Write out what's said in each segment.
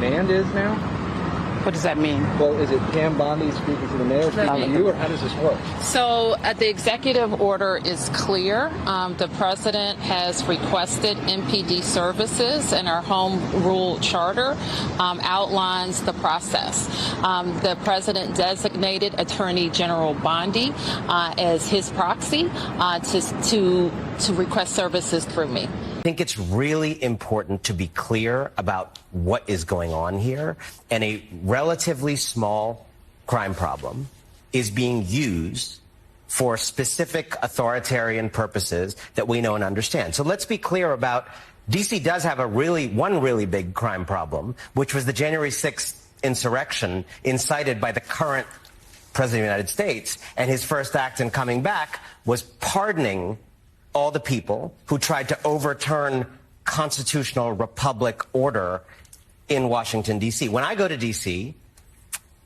demand is now? What does that mean? Well, is it Pam Bondi speaking to the mayor, speaking to you, or how does this work? So the executive order is clear. The president has requested MPD services, and our home rule charter outlines the process. The president designated Attorney General Bondi as his proxy to request services through me. I think it's really important to be clear about what is going on here, and a relatively small crime problem is being used for specific authoritarian purposes that we know and understand. So let's be clear about D.C. does have one really big crime problem, which was the January 6th insurrection incited by the current president of the United States, and his first act in coming back was pardoning all the people who tried to overturn constitutional republic order in Washington, D.C. When I go to D.C.,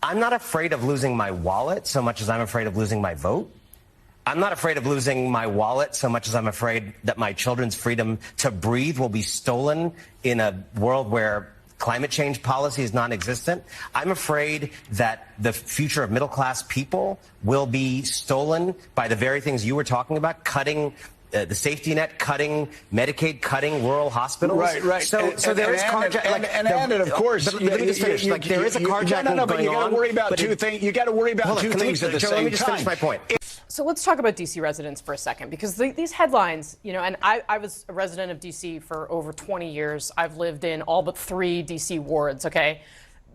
I'm not afraid of losing my wallet so much as I'm afraid of losing my vote. I'm not afraid of losing my wallet so much as I'm afraid that my children's freedom to breathe will be stolen in a world where climate change policy is non-existent. I'm afraid that the future of middle-class people will be stolen by the very things you were talking about, cutting the safety net, cutting Medicaid, cutting rural hospitals. Right. So there is carjacking. And of course, let me just finish. There is a carjacking going on. But you got to worry about two things. You got to worry about two things at the same time. Let me just finish my point. So let's talk about D.C. residents for a second, because these headlines, and I was a resident of D.C. for over 20 years. I've lived in all but 3 D.C. wards, okay?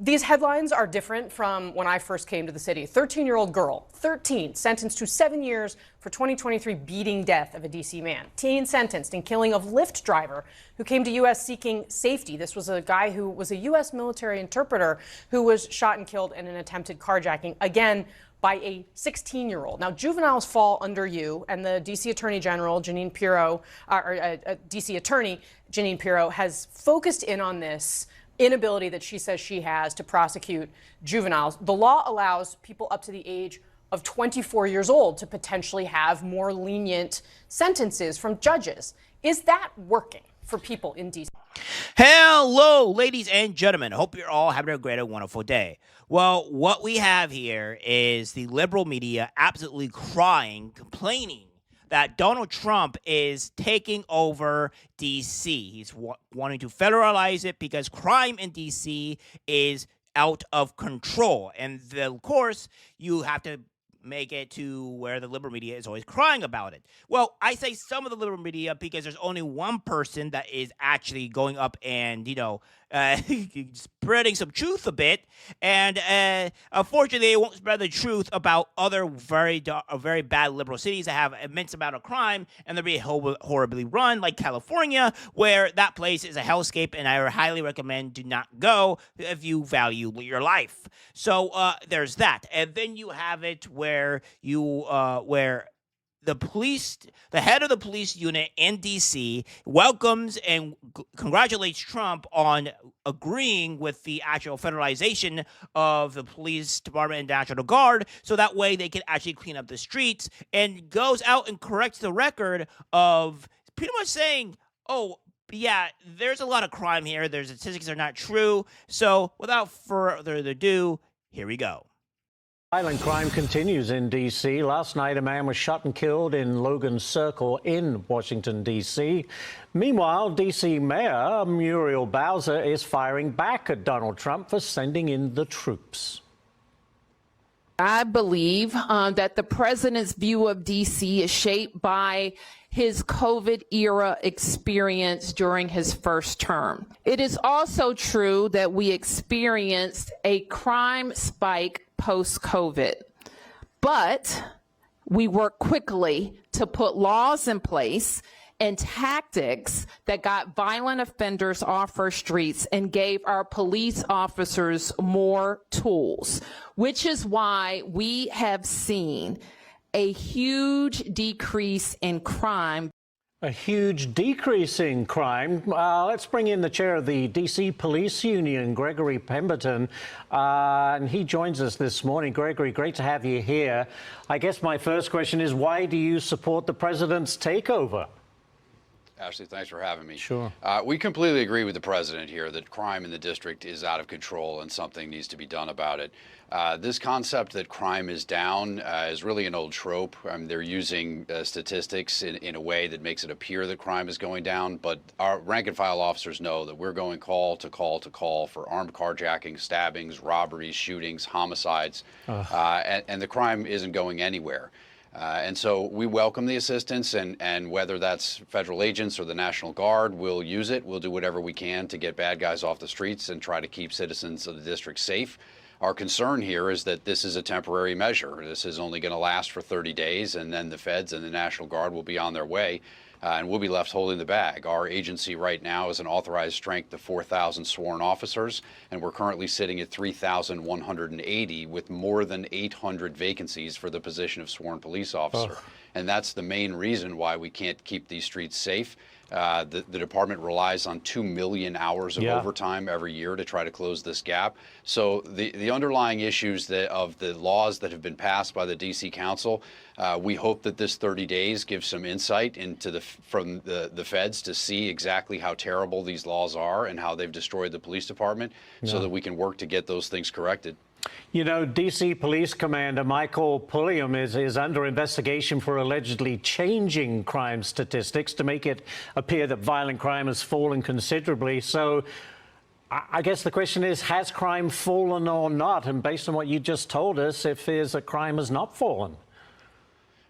These headlines are different from when I first came to the city. 13-year-old girl, 13, sentenced to 7 years for 2023 beating death of a D.C. man. Teen sentenced in killing of Lyft driver who came to U.S. seeking safety. This was a guy who was a U.S. military interpreter who was shot and killed in an attempted carjacking, again, by a 16-year-old. Now, juveniles fall under you, and the D.C. Attorney General, D.C. Attorney Jeanine Pirro, has focused in on this inability that she says she has to prosecute juveniles. The law allows people up to the age of 24 years old to potentially have more lenient sentences from judges. Is that working for people in D.C.? Hello, ladies and gentlemen. Hope you're all having a great and wonderful day. Well, what we have here is the liberal media absolutely crying, complaining that Donald Trump is taking over D.C. He's wanting to federalize it because crime in D.C. is out of control. And of course, you have to make it to where the liberal media is always crying about it. Well, I say some of the liberal media because there's only one person that is actually going up and, spreading some truth a bit. And unfortunately, they won't spread the truth about other very bad liberal cities that have immense amount of crime and they're being horribly run, like California, where that place is a hellscape, and I highly recommend do not go if you value your life. So there's that. And then you have it where the head of the police unit in D.C. welcomes and congratulates Trump on agreeing with the actual federalization of the police department and National Guard, so that way they can actually clean up the streets, and goes out and corrects the record of pretty much saying, oh, yeah, there's a lot of crime here. Their statistics are not true. So without further ado, here we go. Violent crime continues in D.C. Last night, a man was shot and killed in Logan Circle in Washington, D.C. Meanwhile, D.C. Mayor Muriel Bowser is firing back at Donald Trump for sending in the troops. I believe that the president's view of D.C. is shaped by his COVID-era experience during his first term. It is also true that we experienced a crime spike post-COVID, but we worked quickly to put laws in place and tactics that got violent offenders off our streets and gave our police officers more tools, which is why we have seen a huge decrease in crime. A huge decrease in crime. Let's bring in the chair of the D.C. Police Union, Gregory Pemberton, and he joins us this morning. Gregory, great to have you here. I guess my first question is, why do you support the president's takeover? Ashley, thanks for having me. Sure. We completely agree with the president here that crime in the district is out of control and something needs to be done about it. This concept that crime is down is really an old trope. They're using statistics in a way that makes it appear that crime is going down, but our rank and file officers know that we're going call to call to call for armed carjacking, stabbings, robberies, shootings, homicides, and the crime isn't going anywhere. And so we welcome the assistance, and whether that's federal agents or the National Guard, we'll use it. We'll do whatever we can to get bad guys off the streets and try to keep citizens of the district safe. Our concern here is that this is a temporary measure. This is only going to last for 30 days, and then the feds and the National Guard will be on their way, and we'll be left holding the bag. Our agency right now is an authorized strength of 4,000 sworn officers, and we're currently sitting at 3,180 with more than 800 vacancies for the position of sworn police officer. And that's the main reason why we can't keep these streets safe. The department relies on 2 million hours of overtime every year to try to close this gap. So the underlying issues of the laws that have been passed by the D.C. Council, we hope that this 30 days gives some insight into from the feds to see exactly how terrible these laws are and how they've destroyed the police department so that we can work to get those things corrected. You know, D.C. Police Commander Michael Pulliam is under investigation for allegedly changing crime statistics to make it appear that violent crime has fallen considerably. So I guess the question is, has crime fallen or not? And based on what you just told us, it fears that crime has not fallen.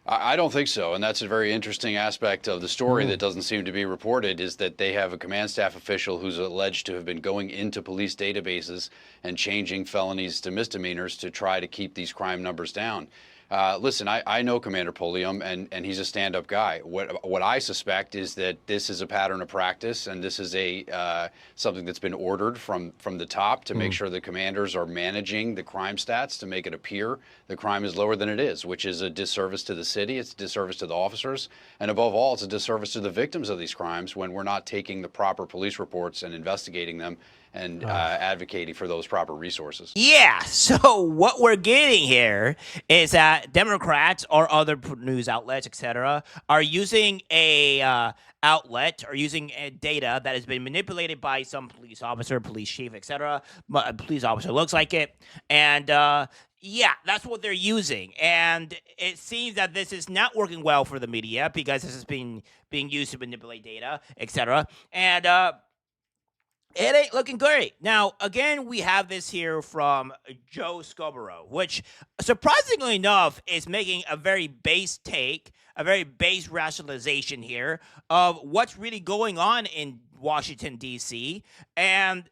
I don't think so, and that's a very interesting aspect of the story that doesn't seem to be reported, is that they have a command staff official who's alleged to have been going into police databases and changing felonies to misdemeanors to try to keep these crime numbers down. Listen, I know Commander Pulliam, and he's a stand-up guy. What I suspect is that this is a pattern of practice, and this is something that's been ordered from the top to make sure the commanders are managing the crime stats to make it appear the crime is lower than it is, which is a disservice to the city, it's a disservice to the officers, and above all, it's a disservice to the victims of these crimes when we're not taking the proper police reports and investigating them and advocating for those proper resources. Yeah, so what we're getting here is that Democrats or other news outlets, etc., are using a outlet or using data that has been manipulated by some police officer, police chief, etc. Police officer looks like it, and yeah, that's what they're using. And it seems that this is not working well for the media because this is being used to manipulate data, etc. And it ain't looking great. Now, again, we have this here from Joe Scarborough, which, surprisingly enough, is making a very base take, a very base rationalization here of what's really going on in Washington, D.C., and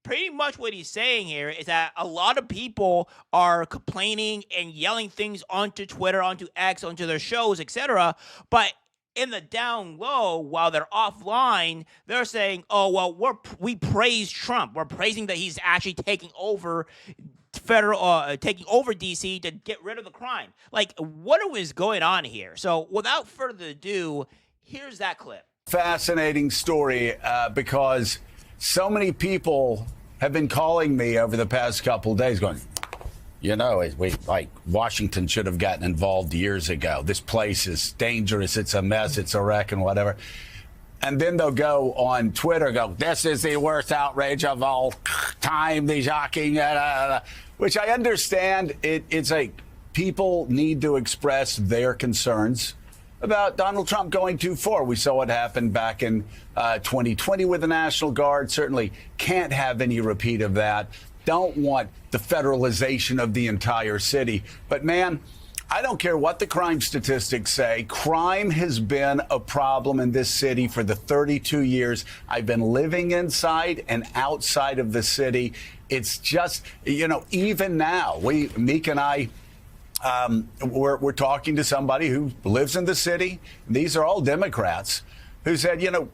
pretty much what he's saying here is that a lot of people are complaining and yelling things onto Twitter, onto X, onto their shows, etc., but in the down low, while they're offline, they're saying, "Oh well, we praise Trump. We're praising that he's actually taking over DC to get rid of the crime." Like, what is going on here? So, without further ado, here's that clip. Fascinating story because so many people have been calling me over the past couple of days, going, you know, Washington should have gotten involved years ago. This place is dangerous. It's a mess. It's a wreck and whatever. And then they'll go on Twitter, this is the worst outrage of all time, the shocking, which I understand. It's like people need to express their concerns about Donald Trump going too far. We saw what happened back in 2020 with the National Guard. Certainly can't have any repeat of that. Don't want the federalization of the entire city. But, man, I don't care what the crime statistics say. Crime has been a problem in this city for the 32 years I've been living inside and outside of the city. It's just, you know, even now, Meek and I, we're talking to somebody who lives in the city. These are all Democrats who said, you know,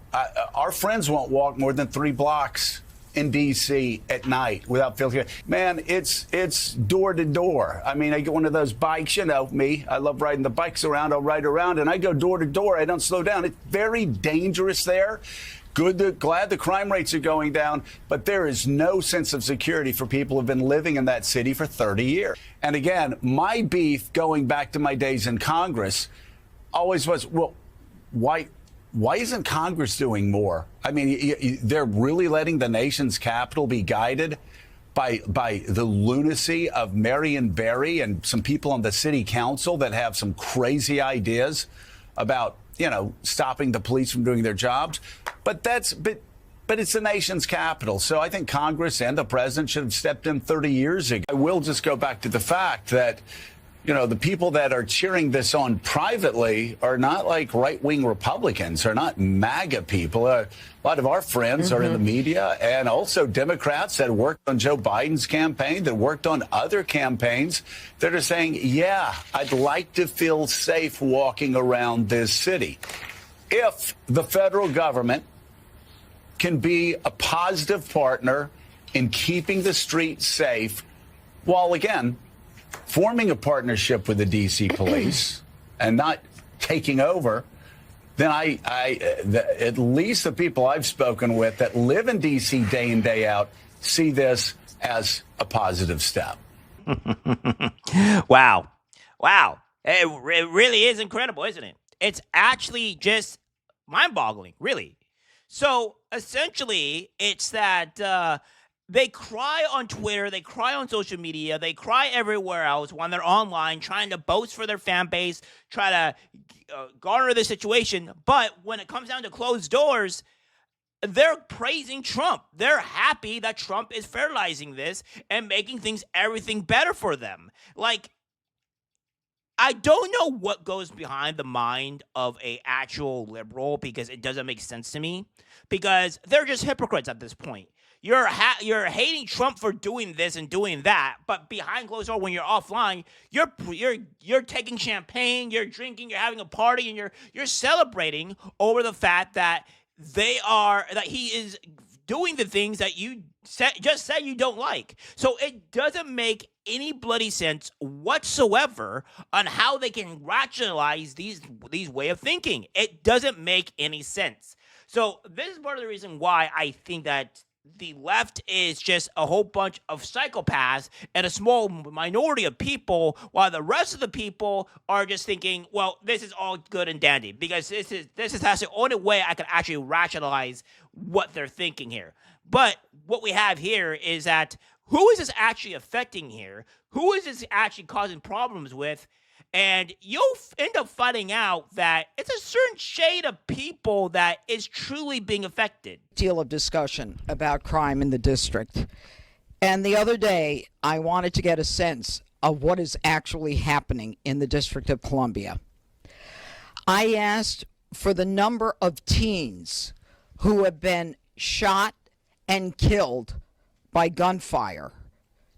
our friends won't walk more than 3 blocks in D.C. at night without feeling. Man, it's door to door. I mean, I get one of those bikes, you know me. I love riding the bikes around. I'll ride around and I go door to door. I don't slow down. It's very dangerous there. Glad the crime rates are going down, but there is no sense of security for people who've been living in that city for 30 years. And again, my beef going back to my days in Congress always was, well, why why isn't Congress doing more? I mean, they're really letting the nation's capital be guided by the lunacy of Marion Barry and some people on the city council that have some crazy ideas about, stopping the police from doing their jobs. But it's the nation's capital. So I think Congress and the president should have stepped in 30 years ago. I will just go back to the fact that, the people that are cheering this on privately are not like right-wing Republicans, are not MAGA people. A lot of our friends are in the media, and also Democrats that worked on Joe Biden's campaign, that worked on other campaigns, that are saying, yeah, I'd like to feel safe walking around this city. If the federal government can be a positive partner in keeping the streets safe, while, again, forming a partnership with the D.C. police and not taking over, then at least the people I've spoken with that live in D.C. day in, day out, see this as a positive step. Wow. It really is incredible, isn't it? It's actually just mind-boggling, really. So essentially, it's that they cry on Twitter, they cry on social media, they cry everywhere else when they're online trying to boast for their fan base, try to garner the situation. But when it comes down to closed doors, they're praising Trump. They're happy that Trump is federalizing this and making everything better for them. Like, I don't know what goes behind the mind of a actual liberal, because it doesn't make sense to me, because they're just hypocrites at this point. You're hating Trump for doing this and doing that, but behind closed doors, when you're offline, you're taking champagne, you're drinking, you're having a party, and you're celebrating over the fact that he is doing the things that you just said you don't like. So it doesn't make any bloody sense whatsoever on how they can rationalize these way of thinking. It doesn't make any sense. So this is part of the reason why I think that the left is just a whole bunch of psychopaths and a small minority of people, while the rest of the people are just thinking, well, this is all good and dandy, because this is that's the only way I can actually rationalize what they're thinking here. But what we have here is that, who is this actually affecting here? Who is this actually causing problems with? And you'll end up finding out that it's a certain shade of people that is truly being affected. Deal of discussion about crime in the district. And the other day, I wanted to get a sense of what is actually happening in the District of Columbia. I asked for the number of teens who have been shot and killed by gunfire.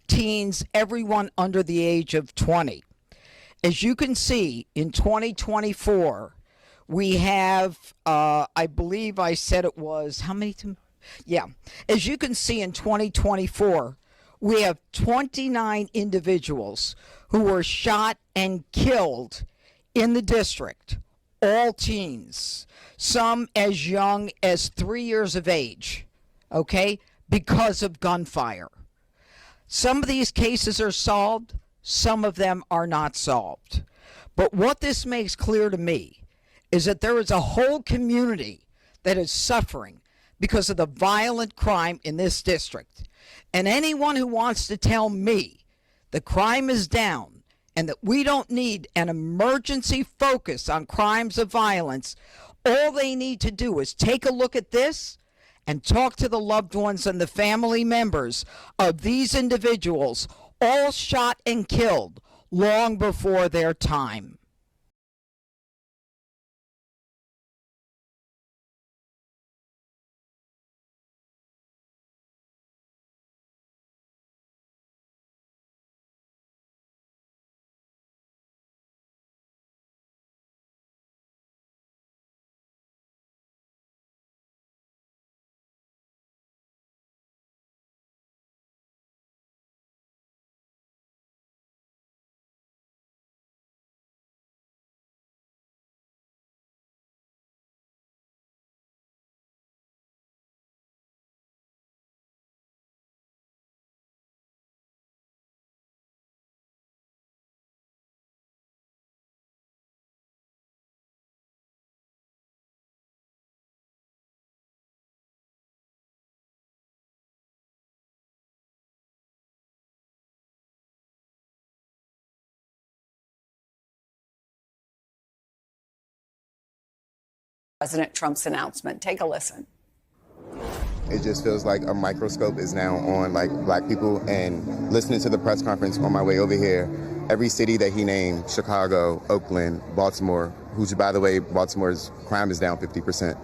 Teens, everyone under the age of 20. As you can see, in 2024, we have, I believe I said it was, how many? Yeah. As you can see, in 2024, we have 29 individuals who were shot and killed in the district, all teens, some as young as 3 years of age, okay, because of gunfire. Some of these cases are solved. Some of them are not solved. But what this makes clear to me is that there is a whole community that is suffering because of the violent crime in this district. And anyone who wants to tell me the crime is down and that we don't need an emergency focus on crimes of violence, all they need to do is take a look at this and talk to the loved ones and the family members of these individuals, all shot and killed long before their time. President Trump's announcement. Take a listen. It just feels like a microscope is now on like black people, and listening to the press conference on my way over here, every city that he named, Chicago, Oakland, Baltimore, which by the way, Baltimore's crime is down 50%.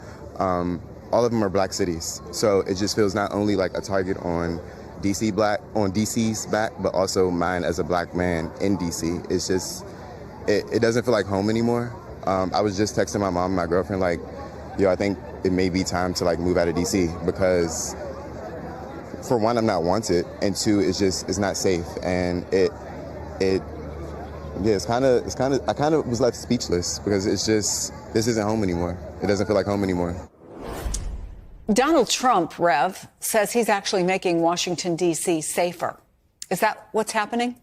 All of them are black cities. So it just feels not only like a target on DC's back, but also mine as a black man in DC. It's just, it doesn't feel like home anymore. I was just texting my mom and my girlfriend like, yo, I think it may be time to like move out of DC because for one, I'm not wanted, and two, it's not safe. And I kind of was left speechless because it's just, this isn't home anymore. It doesn't feel like home anymore. Donald Trump, Rev, says he's actually making Washington, D.C. safer. Is that what's happening?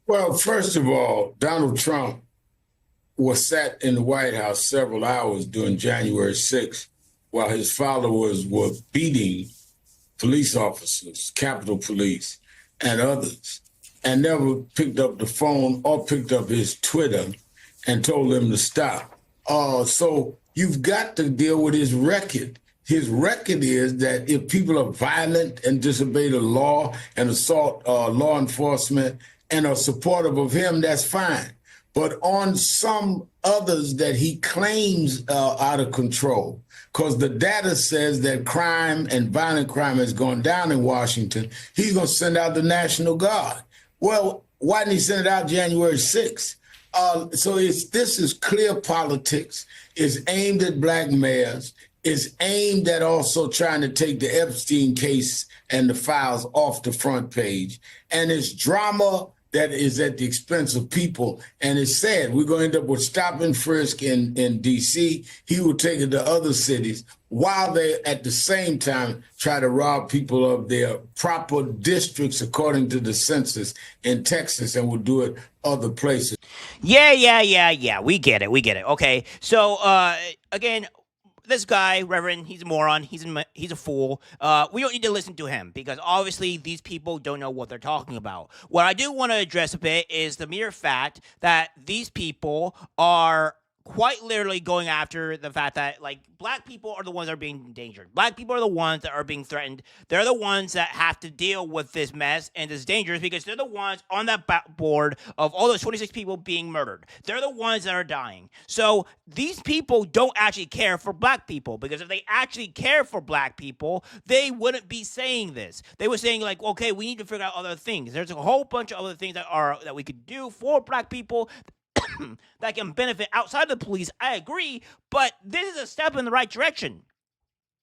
Well, first of all, Donald Trump was sat in the White House several hours during January 6th while his followers were beating police officers, Capitol Police, and others, and never picked up the phone or picked up his Twitter and told them to stop. So you've got to deal with his record. His record is that if people are violent and disobey the law and assault law enforcement and are supportive of him, that's fine. But on some others that he claims out of control, because the data says that crime and violent crime has gone down in Washington, he's going to send out the National Guard. Well, why didn't he send it out January 6th? So this is clear politics. It's aimed at black mayors. It's aimed at also trying to take the Epstein case and the files off the front page. And it's drama that is at the expense of people. And it's sad. We're going to end up with stop and frisk in D.C. He will take it to other cities while they, at the same time, try to rob people of their proper districts according to the census in Texas, and will do it other places. Yeah. We get it. Okay. So, again, this guy, Reverend, he's a moron. He's a fool. We don't need to listen to him because obviously these people don't know what they're talking about. What I do want to address a bit is the mere fact that these people are quite literally going after the fact that, like, black people are the ones that are being endangered. Black people are the ones that are being threatened. They're the ones that have to deal with this mess and this dangerous because they're the ones on that board of all those 26 people being murdered. They're the ones that are dying. So these people don't actually care for black people because if they actually care for black people, they wouldn't be saying this. They were saying, like, okay, we need to figure out other things. There's a whole bunch of other things that we could do for black people that can benefit outside of the police. I agree, but this is a step in the right direction.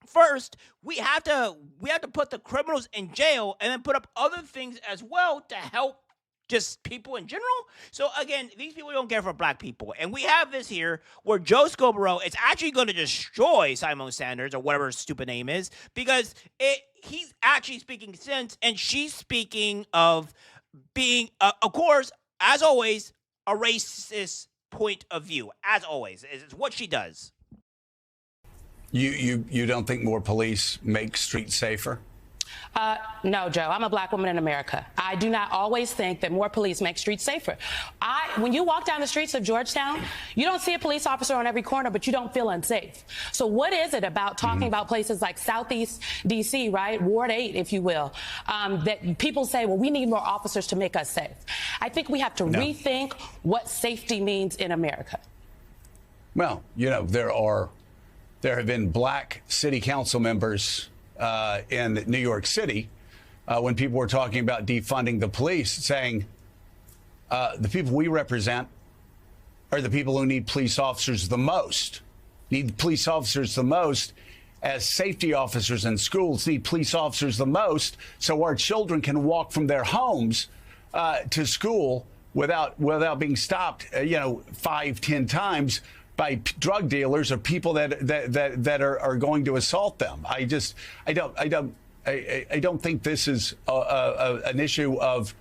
First, we have to put the criminals in jail and then put up other things as well to help just people in general. So again, these people don't care for black people. And we have this here where Joe Scarborough is actually going to destroy Simone Sanders or whatever his stupid name is because he's actually speaking sense and she's speaking of being, of course, as always, a racist point of view, as always. It's what she does. You don't think more police make streets safer? No, Joe. I'm a black woman in America. I do not always think that more police make streets safer. When you walk down the streets of Georgetown, you don't see a police officer on every corner, but you don't feel unsafe. So what is it about talking about places like Southeast D.C., right, Ward 8, if you will, that people say, well, we need more officers to make us safe? I think we have to rethink what safety means in America. Well, there have been black city council members in New York City, when people were talking about defunding the police, saying the people we represent are the people who need police officers the most, as safety officers in schools need police officers the most, so our children can walk from their homes to school without being stopped, 5-10 times by drug dealers or people that are going to assault them. I don't think this is an issue of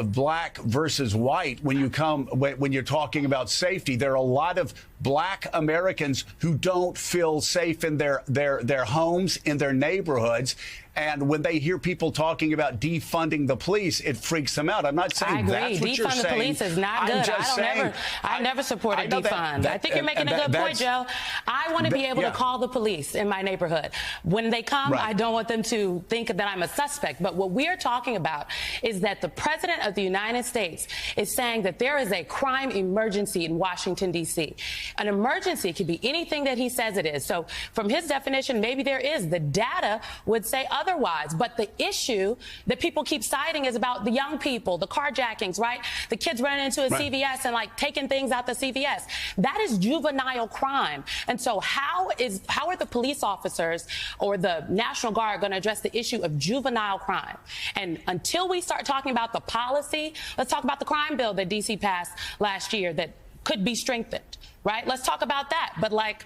black versus white. When you're talking about safety, there are a lot of black Americans who don't feel safe in their homes, in their neighborhoods, And when they hear people talking about defunding the police, it freaks them out. I'm not saying I agree. that's what you're Defund the saying. police is not good. I never supported defund. I think you're making a good point, Joe. I want to be able to call the police in my neighborhood. When they come, I don't want them to think that I'm a suspect. But what we're talking about is that the President of the United States is saying that there is a crime emergency in Washington, D.C. An emergency could be anything that he says it is. So from his definition, maybe there is. The data would say otherwise. But the issue that people keep citing is about the young people, the carjackings, right? The kids running into a CVS and like taking things out the CVS. That is juvenile crime. And so how are the police officers or the National Guard going to address the issue of juvenile crime? And until we start talking about the policy, let's talk about the crime bill that D.C. passed last year that could be strengthened, right? Let's talk about that. But like,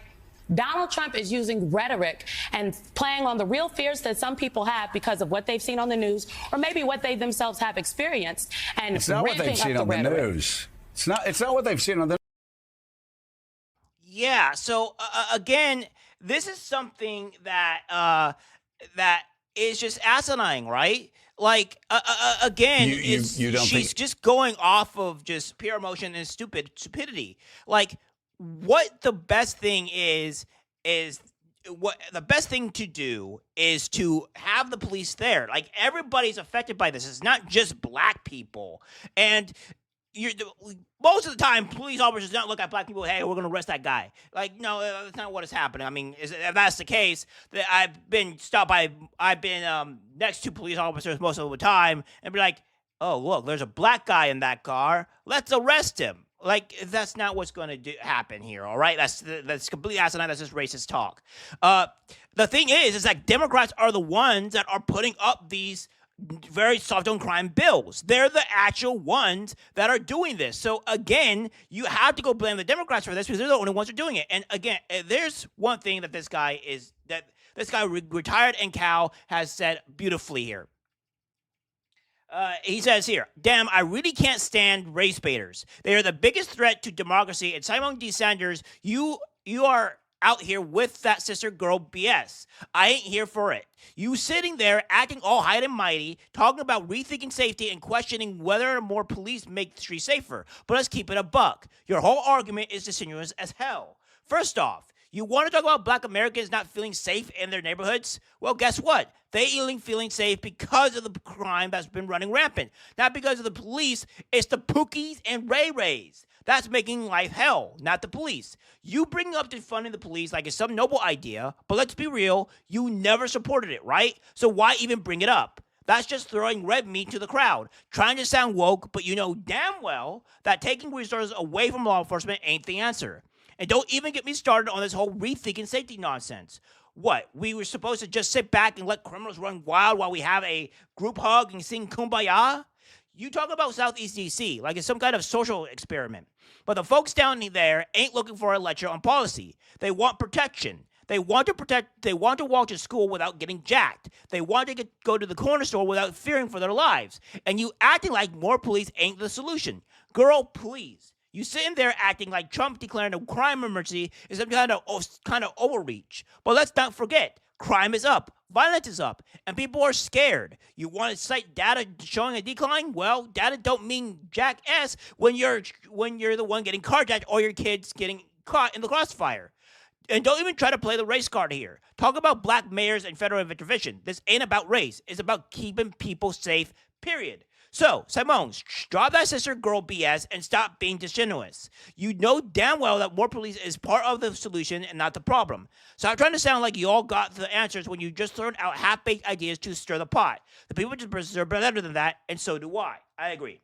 Donald Trump is using rhetoric and playing on the real fears that some people have because of what they've seen on the news or maybe what they themselves have experienced. And it's not what they've seen on the news. It's not what they've seen on the. Yeah. So again, this is something that that is just asinine, right? Like again, she's just going off of just pure emotion and stupidity. Like, what the best thing is what the best thing to do is to have the police there. Like, everybody's affected by this. It's not just black people. And most of the time, police officers don't look at black people, hey, we're going to arrest that guy. Like, no, that's not what is happening. I mean, if that's the case, that I've been next to police officers most of the time and be like, oh, look, there's a black guy in that car. Let's arrest him. Like, that's not what's going to happen here, all right? That's completely asinine. That's just racist talk. The thing is that Democrats are the ones that are putting up these very soft on crime bills. They're the actual ones that are doing this. So, again, you have to go blame the Democrats for this because they're the only ones who are doing it. And, again, there's one thing that this guy, retired and Cal, has said beautifully here. He says here, damn, I really can't stand race baiters. They are the biggest threat to democracy. And Simone D. Sanders, you are out here with that sister girl BS. I ain't here for it. You sitting there acting all high and mighty, talking about rethinking safety and questioning whether more police make the street safer. But let's keep it a buck. Your whole argument is disingenuous as hell. First off, you want to talk about black Americans not feeling safe in their neighborhoods? Well, guess what? They ain't feeling safe because of the crime that's been running rampant. Not because of the police. It's the Pookies and Ray Rays. That's making life hell, not the police. You bring up defunding the police like it's some noble idea, but let's be real, you never supported it, right? So why even bring it up? That's just throwing red meat to the crowd, trying to sound woke, but you know damn well that taking resources away from law enforcement ain't the answer. And don't even get me started on this whole rethinking safety nonsense. What, we were supposed to just sit back and let criminals run wild while we have a group hug and sing Kumbaya? You talk about Southeast D.C. like it's some kind of social experiment. But the folks down there ain't looking for a lecture on policy. They want protection. They want to walk to school without getting jacked. They want to go to the corner store without fearing for their lives. And you acting like more police ain't the solution. Girl, please. You sitting there acting like Trump declaring a crime emergency is some kind of overreach. But let's not forget, crime is up, violence is up, and people are scared. You want to cite data showing a decline? Well, data don't mean jack ass when you're the one getting carjacked or your kids getting caught in the crossfire. And don't even try to play the race card here. Talk about black mayors and federal intervention. This ain't about race. It's about keeping people safe, period. So, Simone, drop that sister girl BS and stop being disingenuous. You know damn well that more police is part of the solution and not the problem. Stop trying to sound like you all got the answers when you just thrown out half-baked ideas to stir the pot. The people deserve better than that, and so do I. I agree.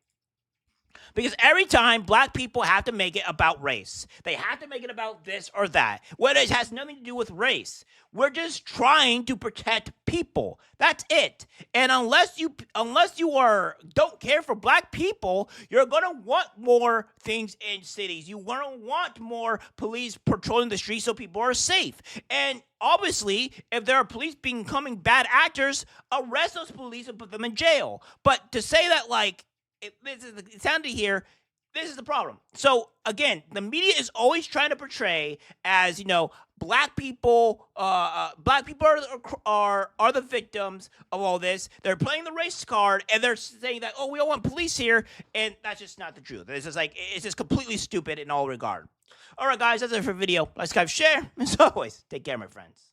Because every time black people have to make it about race, they have to make it about this or that, when it has nothing to do with race. We're just trying to protect people. That's it. And unless you don't care for black people, you're gonna want more things in cities. You're gonna want more police patrolling the streets so people are safe. And obviously, if there are police becoming bad actors, arrest those police and put them in jail. But to say that like it sounded here, this is the problem. So again, the media is always trying to portray as, you know, black people are the victims of all this. They're playing the race card, and they're saying that, oh, we don't want police here, and that's just not the truth. It's just completely stupid in all regard. All right, guys, that's it for the video. Like, subscribe, share. As always, take care, my friends.